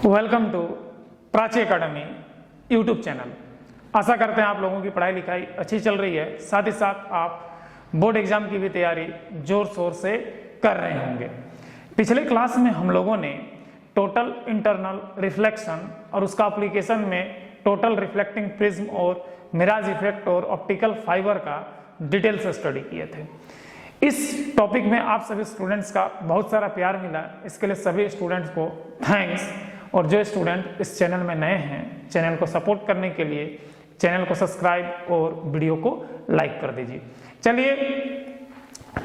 Welcome to Prachi academy YouTube channel. आशा करते हैं आप लोगों की पढ़ाई लिखाई अच्छी चल रही है, साथ ही साथ आप बोर्ड एग्जाम की भी तैयारी जोर शोर से कर रहे होंगे। पिछले क्लास में हम लोगों ने टोटल इंटरनल रिफ्लेक्शन और उसका एप्लीकेशन में टोटल रिफ्लेक्टिंग प्रिज्म और मिराज इफेक्ट और ऑप्टिकल फाइबर का डिटेल से स्टडी किए थे। इस टॉपिक में आप सभी स्टूडेंट्स का बहुत सारा प्यार मिला, इसके लिए सभी स्टूडेंट्स को थैंक्स। और जो स्टूडेंट इस चैनल में नए हैं, चैनल को सपोर्ट करने के लिए चैनल को सब्सक्राइब और वीडियो को लाइक कर दीजिए। चलिए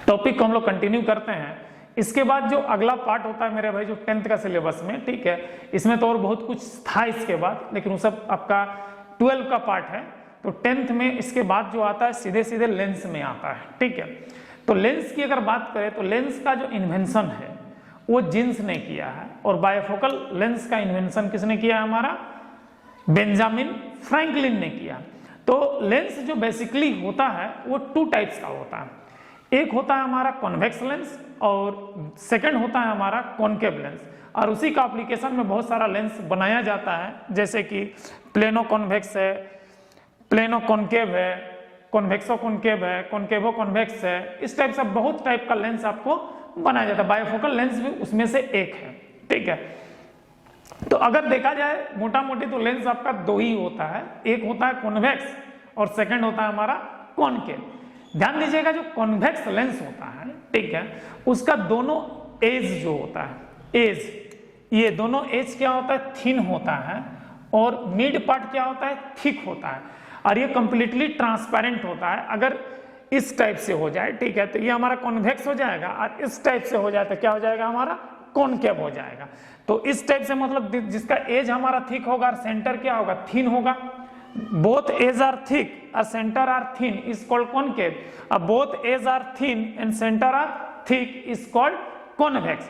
टॉपिक को हम लोग कंटिन्यू करते हैं। इसके बाद जो अगला पार्ट होता है मेरे भाई, जो 10th का सिलेबस में, ठीक है, इसमें तो और बहुत कुछ था इसके बाद, लेकिन वो सब आपका 12 का पार्ट है। तो 10th में इसके बाद जो आता है सीधे सीधे लेंस में आता है, ठीक है। तो लेंस की अगर बात करें तो लेंस का जो इन्वेंशन है वो जीन्स ने किया है, और बायफोकल लेंस का इन्वेंशन किसने किया है? हमारा बेंजामिन फ्रैंकलिन ने किया। तो लेंस जो बेसिकली होता है वो 2 टाइप्स का होता है। एक होता है हमारा कॉन्वेक्स लेंस और सेकंड होता है हमारा कॉनकेव लेंस। और उसी का एप्लीकेशन में बहुत सारा लेंस बनाया जाता है, जैसे कि प्लेनो कॉन्वेक्स है, प्लेनो कॉनकेव है, कॉन्वेक्सो कॉनकेव है, कॉनकेवो कॉन्वेक्स है। इस टाइप से बहुत टाइप का लेंस आपको बनाया जाता है। बायोफोकल लेंस भी उसमें से एक है, ठीक है। तो अगर देखा जाए मोटा मोटी तो लेंस आपका 2 ही होता है, एक होता है कॉन्वेक्स और सेकंड होता है हमारा कॉनकेव। ध्यान दीजिएगा, जो कॉन्वेक्स लेंस होता है, ठीक है, उसका दोनों एज जो होता है, एज, ये दोनों एज क्या होता है? थिन होता है, और मिड पार्ट क्या होता है? थिक होता है, और ये कंप्लीटली ट्रांसपेरेंट होता है। अगर इस टाइप से हो जाए, ठीक है, तो ये हमारा कॉन्वेक्स हो जाएगा, और इस टाइप से हो जाए तो क्या हो जाएगा? हमारा कॉनकेव हो जाएगा। तो इस टाइप से मतलब जिसका एज हमारा थिक होगा और सेंटर क्या होगा? थिन होगा। बोथ एज आर थिक और centre are thin is called concave, और both edge are thin and centre are thick is called convex.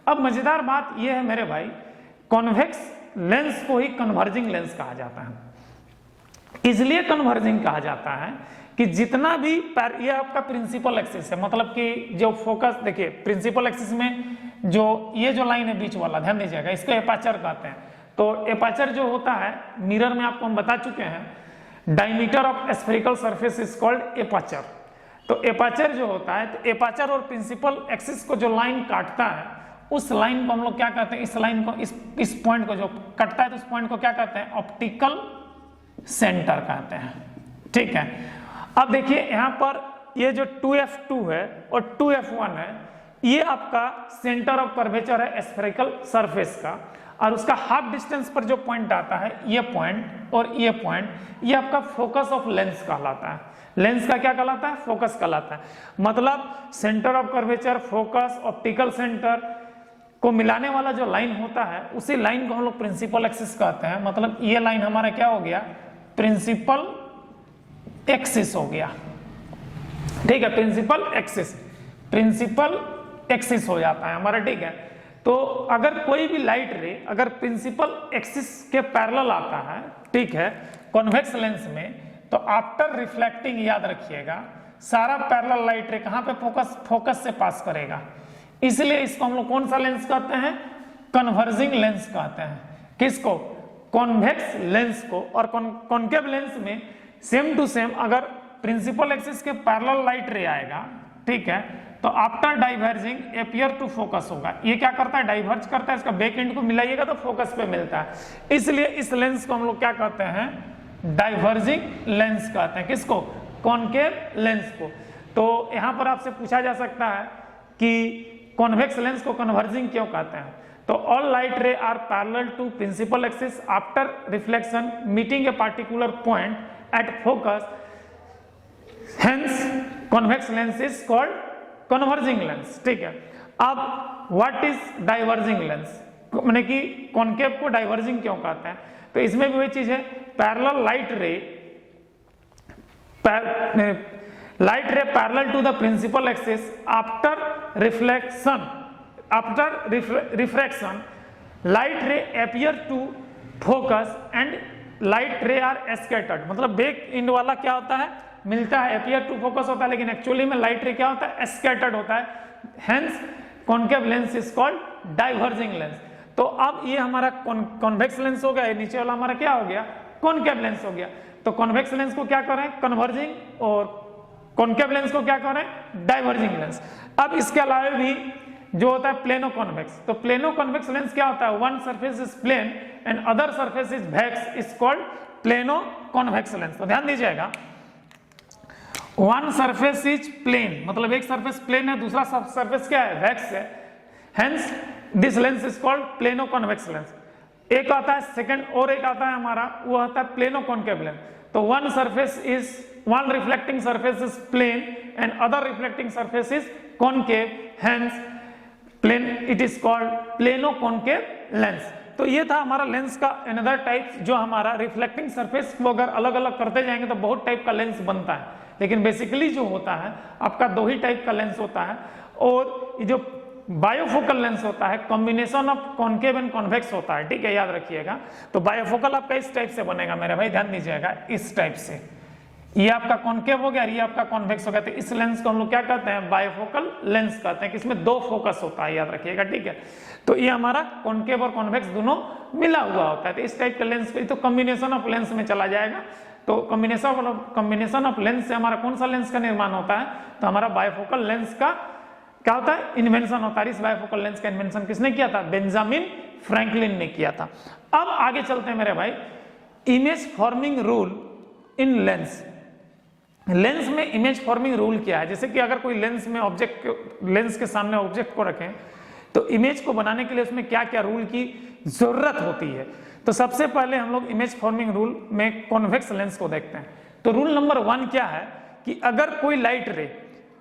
अब मजेदार बात यह है मेरे भाई, कॉन्वेक्स लेंस को ही कन्वर्जिंग लेंस कहा जाता है। इसलिए कन्वर्जिंग कहा जाता है कि जितना भी ये आपका प्रिंसिपल एक्सिस है, मतलब कि जो फोकस, देखिए प्रिंसिपल एक्सिस में जो ये जो लाइन है बीच वाला, ध्यान दीजिएगा, इसको एपर्चर कहते हैं। तो एपर्चर जो होता है, मिरर में आपको हम बता चुके हैं, diameter of spherical surface is called aperture. तो एपर्चर जो होता है, तो एपर्चर और प्रिंसिपल एक्सिस को जो लाइन काटता है, उस लाइन को हम लोग क्या कहते हैं? इस लाइन को, इस पॉइंट को जो कटता है, तो उस पॉइंट को क्या कहते हैं? ऑप्टिकल सेंटर कहते हैं, ठीक है। अब देखिए यहां पर ये जो 2f2 है और 2f1 है, ये आपका सेंटर ऑफ कर्वेचर है स्फेरिकल सरफेस का, और उसका हाफ डिस्टेंस पर जो पॉइंट आता है, ये पॉइंट और ये पॉइंट, ये आपका फोकस ऑफ लेंस कहलाता है। लेंस का क्या कहलाता है? फोकस कहलाता है। मतलब centre of curvature, focus, optical centre को मिलाने वाला जो लाइन होता है, उसी लाइन को हम लोग प्रिंसिपल एक्सिस कहते हैं। मतलब ये लाइन हमारा क्या हो गया? प्रिंसिपल एक्सिस हो गया, ठीक है, प्रिंसिपल एक्सिस, प्रिंसिपल एक्सिस हो जाता है हमारा, ठीक है। तो अगर कोई भी लाइट रे अगर प्रिंसिपल एक्सिस के पैरेलल आता है, ठीक है, कॉन्वेक्स लेंस में, तो आफ्टर रिफ्लेक्टिंग, याद रखिएगा, सारा पैरेलल लाइट रे कहां पे फोकस से पास करेगा। इसलिए इसको हम लोग कौन सा लेंस कहते हैं? कन्वर्जिंग लेंस कहते हैं। किसको? कॉन्वेक्स लेंस को। और कॉनकेव लेंस में सेम टू सेम, अगर प्रिंसिपल एक्सिस के पैरेलल लाइट रे आएगा, ठीक है, तो after diverging appear to focus होगा। ये क्या करता है? डाइवर्ज करता है, इसका बैक एंड को मिलाइएगा तो फोकस पे मिलता है। इसलिए इस लेंस को हम लोग क्या कहते हैं? डाइवर्जिंग लेंस कहते हैं। किसको? कॉनकेव लेंस को। तो यहां पर आपसे पूछा जा सकता है कि कॉन्वेक्स लेंस को कन्वर्जिंग क्यों कहते हैं? तो all light ray are parallel to principal axis after reflection meeting a particular point at focus, hence convex lens is called converging lens, ठीक है। अब व्हाट इज डाइवर्जिंग लेंस, माने कि कॉनकेव को डाइवर्जिंग क्यों कहते हैं? तो इसमें भी वही चीज है, parallel light ray parallel to the principal axis after refraction light ray appear to focus and light ray are scattered. मतलब बैक एंड वाला क्या होता है? मिलता है, अपीयर टू फोकस होता है, लेकिन एक्चुअली में लाइट रे क्या होता है? स्कैटर्ड होता है। Hence concave lens is called diverging lens. तो अब ये हमारा कॉन्वेक्स लेंस हो गया, ये नीचे वाला हमारा क्या हो गया, कॉनकेव लेंस हो गया। तो कॉन्वेक्स लेंस को क्या करें, कन्वर्जिंग, और कॉनकेव लेंस को क्या करें, डाइवर्जिंग लेंस। अब इसके अलावा भी जो होता है प्लेनो कॉन्वेक्स, तो प्लेनो कॉन्वेक्स लेंस क्या होता है, one surface is plane and other surface is vex is called plano convex lens. तो ध्यान दीजिएगा, वन सरफेस इज प्लेन मतलब एक सरफेस प्लेन है, दूसरा सरफेस क्या है, वेक्स है, hence this lens is called plano convex lens. एक आता है सेकंड, और एक आता है हमारा, वो आता है प्लेनो कॉनकेव लेंस। तो one surface is, one reflecting surface is plane and other reflecting surface is concave, hence plane it is called plano concave lens. तो ये था हमारा लेंस का अनदर टाइप, जो हमारा रिफ्लेक्टिंग सरफेस को अगर अलग अलग करते जाएंगे तो बहुत टाइप का लेंस बनता है, लेकिन बेसिकली जो होता है आपका दो ही टाइप का लेंस होता है। और ये जो बायोफोकल लेंस होता है combination of concave and convex होता है, ठीक है, याद रखिएगा। तो बायोफोकल आपका इस टाइप से बनेगा मेरे भाई, ध्यान दीजिएगा, इस टाइप से। ये आपका कॉनकेव हो गया, ये आपका कॉन्वेक्स हो गया। तो इस लेंस को हम लोग क्या कहते हैं, बायोफोकल लेंस कहते हैं, कि इसमें दो फोकस होता है, याद रखिएगा, ठीक है। तो ये हमारा कॉनकेव और कॉन्वेक्स दोनों मिला हुआ होता है। तो इस टाइप के लेंस पे तो कॉम्बिनेशन ऑफ लेंस में चला जाएगा। तो कॉम्बिनेशन ऑफ लेंस से हमारा कौन सा लेंस का निर्माण होता है, तो हमारा बायोफोकल लेंस का क्या होता है, इन्वेंशन होता है। इस बायोफोकल लेंस का इन्वेंशन किसने किया था, बेंजामिन फ्रैंकलिन ने किया था। अब आगे चलते हैं मेरे भाई, image forming rule in lens. Lens में इमेज फॉर्मिंग रूल क्या है, जैसे कि अगर कोई लेंस में ऑब्जेक्ट, लेंस के सामने ऑब्जेक्ट को रखें तो इमेज को बनाने के लिए उसमें क्या क्या रूल की जरूरत होती है। तो सबसे पहले हम लोग इमेज फॉर्मिंग रूल में कॉन्वेक्स लेंस को देखते हैं। तो रूल नंबर 1 क्या है कि अगर कोई लाइट रे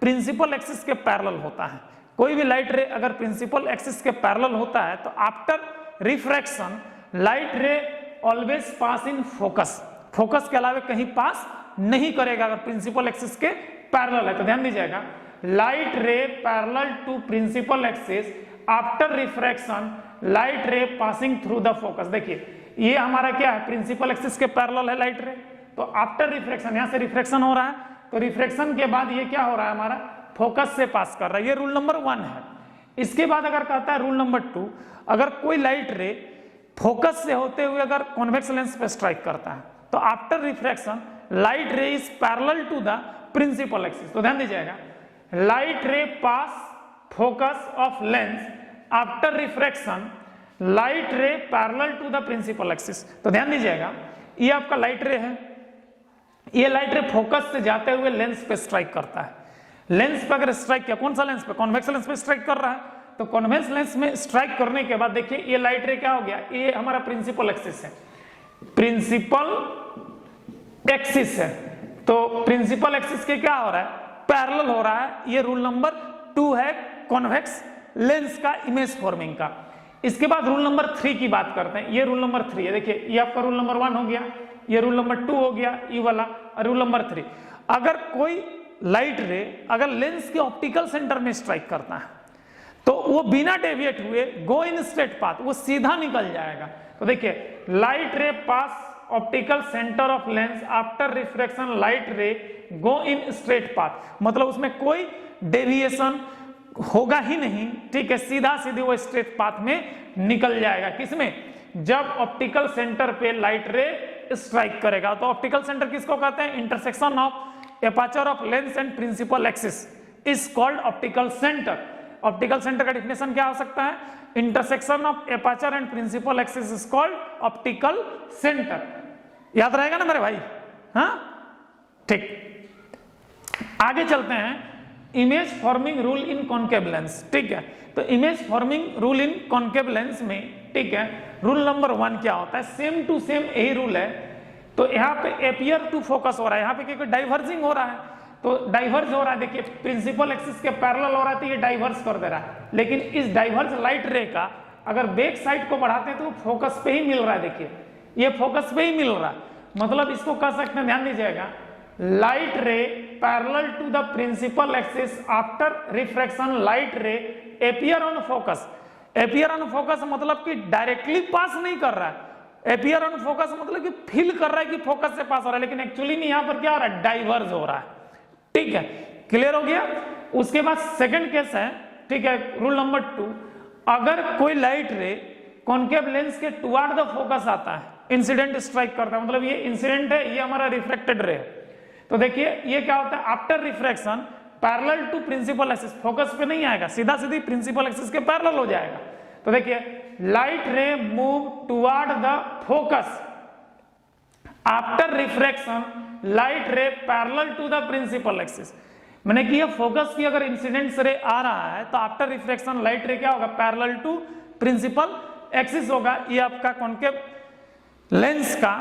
प्रिंसिपल एक्सिस के पैरेलल होता है, कोई भी लाइट रे अगर प्रिंसिपल एक्सिस के पैरेलल होता है तो आफ्टर रिफ्रैक्शन लाइट रे always pass in focus, focus के अलावा कहीं पास नहीं करेगा अगर प्रिंसिपल एक्सिस के पैरेलल है। तो ध्यान दीजिएगा, light ray parallel to principal axis after refraction light ray passing through the focus. देखिए ये हमारा क्या है, प्रिंसिपल एक्सिस के पैरेलल है लाइट रे, तो आफ्टर रिफ्रैक्शन, यहां से रिफ्रैक्शन हो रहा है, तो रिफ्रैक्शन के बाद ये क्या हो रहा है, हमारा फोकस से पास कर रहा है। ये रूल नंबर 1 है। इसके बाद अगर कहता है रूल नंबर 2, अगर कोई लाइट रे फोकस से होते हुए अगर कॉन्वेक्स लेंस पे स्ट्राइक करता है तो after refraction light ray is parallel to the principal axis. तो ध्यान दीजिएगा, light ray pass focus of lens after refraction light ray parallel to the principal axis. तो ध्यान दीजिएगा, ये आपका लाइट रे है, ये लाइट रे फोकस से जाते हुए लेंस पे स्ट्राइक करता है। लेंस पे अगर स्ट्राइक किया, कौन सा लेंस पे, कॉन्वेक्स लेंस पे स्ट्राइक कर रहा है, तो कॉन्वेक्स लेंस में स्ट्राइक करने के बाद देखिए ये लाइट रे क्या हो गया, ये हमारा प्रिंसिपल एक्सिस है, प्रिंसिपल एक्सिस है। तो प्रिंसिपल एक्सिस के क्या हो रहा है, पैरेलल हो रहा है। ये रूल नंबर 2 है कॉन्वेक्स लेंस का इमेज फॉर्मिंग का। इसके बाद रूल नंबर 3 की बात करते हैं। ये रूल नंबर 3 है, देखिए ये आपका रूल नंबर 1 हो गया, ये रूल नंबर 2 हो गया, ये वाला रूल नंबर 3। अगर कोई लाइट रे अगर लेंस के ऑप्टिकल सेंटर में स्ट्राइक करता है तो वो बिना डेविएट हुए गो इन स्ट्रेट पाथ, वो सीधा निकल जाएगा। तो देखिए light ray pass optical centre of lens after refraction light रे गो इन स्ट्रेट पाथ, मतलब उसमें कोई डेविएशन होगा ही नहीं, ठीक है, सीधा सीधे वो स्ट्रेट पाथ में निकल जाएगा। किसमें, जब ऑप्टिकल सेंटर पे लाइट रे स्ट्राइक करेगा। तो ऑप्टिकल सेंटर किसको कहते हैं, intersection of aperture of lens and principal axis is called optical centre. Optical centre का डिफिनेशन क्या हो सकता है, intersection of aperture and principal axis is called optical centre. याद रहेगा ना मेरे भाई, हाँ, ठीक। आगे चलते हैं, image forming rule in concave lens, ठीक है। तो image forming rule in concave lens में, ठीक है, रूल नंबर 1 क्या होता है, सेम टू सेम यही रूल है। तो यहाँ पे एपियर टू फोकस हो रहा है, यहाँ पे क्योंकि डाइवर्जिंग हो रहा है, तो डाइवर्ज हो रहा है, देखिए प्रिंसिपल एक्सिस के पैरेलल हो रहा है तो ये डाइवर्स कर दे रहा है। लेकिन इस डाइवर्ज लाइट रे का अगर बैक साइड को बढ़ाते हैं तो फोकस पे ही मिल रहा है, देखिए ये फोकस पे ही मिल रहा है, मतलब इसको कह सकते हैं, ध्यान दीजिएगा, light ray parallel to the principal axis after refraction light ray appear on focus. Appear on focus मतलब कि डायरेक्टली पास नहीं कर रहा है, एपियर ऑन फोकस मतलब कि फील कर रहा है कि फोकस से पास हो रहा है, लेकिन एक्चुअली नहीं, यहां पर क्या हो रहा है, डाइवर्ज हो रहा है, ठीक है, क्लियर हो गया। उसके बाद सेकंड केस है, ठीक है, रूल नंबर 2, अगर कोई लाइट रे कॉनकेव लेंस के टुवार्ड द फोकस आता है, इंसिडेंट स्ट्राइक करता है, मतलब ये इंसिडेंट है, ये हमारा रिफ्लेक्टेड रे है। तो देखिए ये क्या होता है, after refraction parallel to principal axis, focus पे नहीं आएगा, सीधा सीधी प्रिंसिपल एक्सिस के पैरेलल हो जाएगा। तो देखिए light ray move toward the focus after refraction, light ray parallel to the principal axis. मैंने कि ये फोकस की अगर इंसिडेंट रे आ रहा है तो आफ्टर रिफ्रैक्शन लाइट रे क्या होगा, पैरेलल टू प्रिंसिपल एक्सिस होगा। ये आपका कॉनकेव लेंस का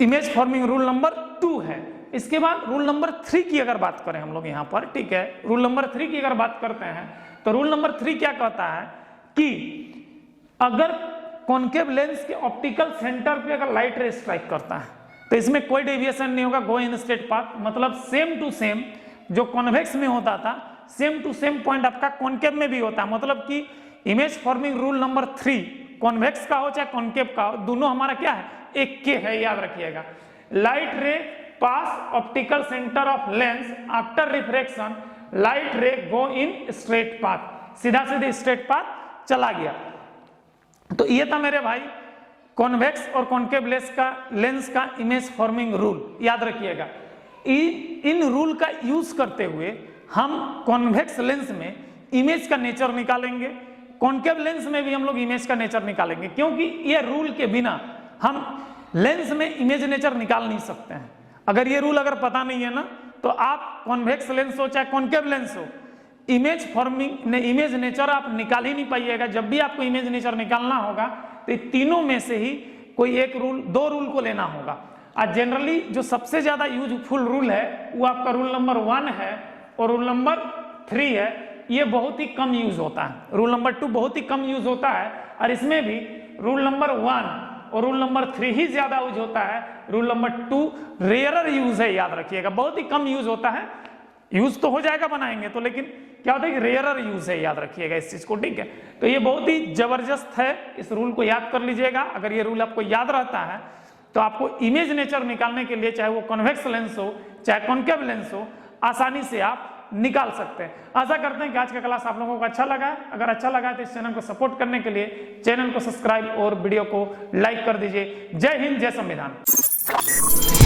इमेज फॉर्मिंग रूल नंबर 2 है। इसके बाद रूल नंबर 3 की अगर बात करें हम लोग यहाँ पर, ठीक है, रूल नंबर 3 की अगर बात करते हैं तो रूल नंबर 3 क्या कहता है कि अगर कॉनकेव लेंस के ऑप्टिकल सेंटर पे अगर लाइट रे स्ट्राइक करता है तो इसमें कोई डेविएशन नहीं होगा, गो इन स्ट्रेट पाथ, मतलब सेम टू सेम जो कॉन्वेक्स में होता था सेम टू सेम पॉइंट आपका कॉनकेव में भी होता है। मतलब कि image forming rule number 3 convex का हो चाहे कॉनकेव का हो, दोनों हमारा क्या है, एक के है, याद रखिएगा। Light ray pass optical centre of lens after refraction, light रे गो इन स्ट्रेट पाथ, सीधा सीधे स्ट्रेट पाथ चला गया। तो ये था मेरे भाई कॉन्वेक्स और कॉनकेव लेंस का इमेज फॉर्मिंग रूल, याद रखिएगा। इन रूल का यूज करते हुए हम कॉन्वेक्स लेंस में इमेज का नेचर निकालेंगे, कॉनकेव लेंस में भी हम लोग इमेज का नेचर निकालेंगे, क्योंकि ये रूल के बिना हम लेंस में इमेज नेचर निकाल नहीं सकते हैं। अगर ये रूल अगर पता नहीं है ना तो आप कॉन्वेक्स लेंस हो चाहे कॉनकेव लेंस हो, इमेज फॉर्मिंग इमेज नेचर आप निकाल ही नहीं पाइएगा। जब भी आपको इमेज नेचर निकालना होगा तो तीनों में से ही कोई एक रूल, 2 रूल को लेना होगा। आज जनरली जो सबसे ज्यादा यूजफुल रूल है वो आपका रूल नंबर 1 है और रूल नंबर 3 है। ये बहुत ही कम यूज होता है, रूल नंबर 2 बहुत ही कम यूज होता है, और इसमें भी रूल नंबर 1 और रूल नंबर 3 ही ज्यादा यूज होता है। रूल नंबर 2 रेयरर यूज है, याद रखिएगा, बहुत ही कम यूज होता है। यूज तो हो जाएगा बनाएंगे तो, लेकिन क्या होता है कि रेयरर यूज है, याद रखिएगा इस चीज को, ठीक है। तो ये बहुत ही जबरदस्त है, इस रूल को याद कर लीजिएगा। अगर ये रूल आपको याद रहता है तो आपको इमेज नेचर निकालने के लिए, चाहे वो कॉन्वेक्स लेंस हो चाहे कॉनकेव लेंस हो, आसानी से आप निकाल सकते हैं। आशा करते हैं कि आज का क्लास आप लोगों को अच्छा लगा है। अगर अच्छा लगा है तो इस चैनल को सपोर्ट करने के लिए चैनल को सब्सक्राइब और वीडियो को लाइक कर दीजिए। जय हिंद, जय संविधान।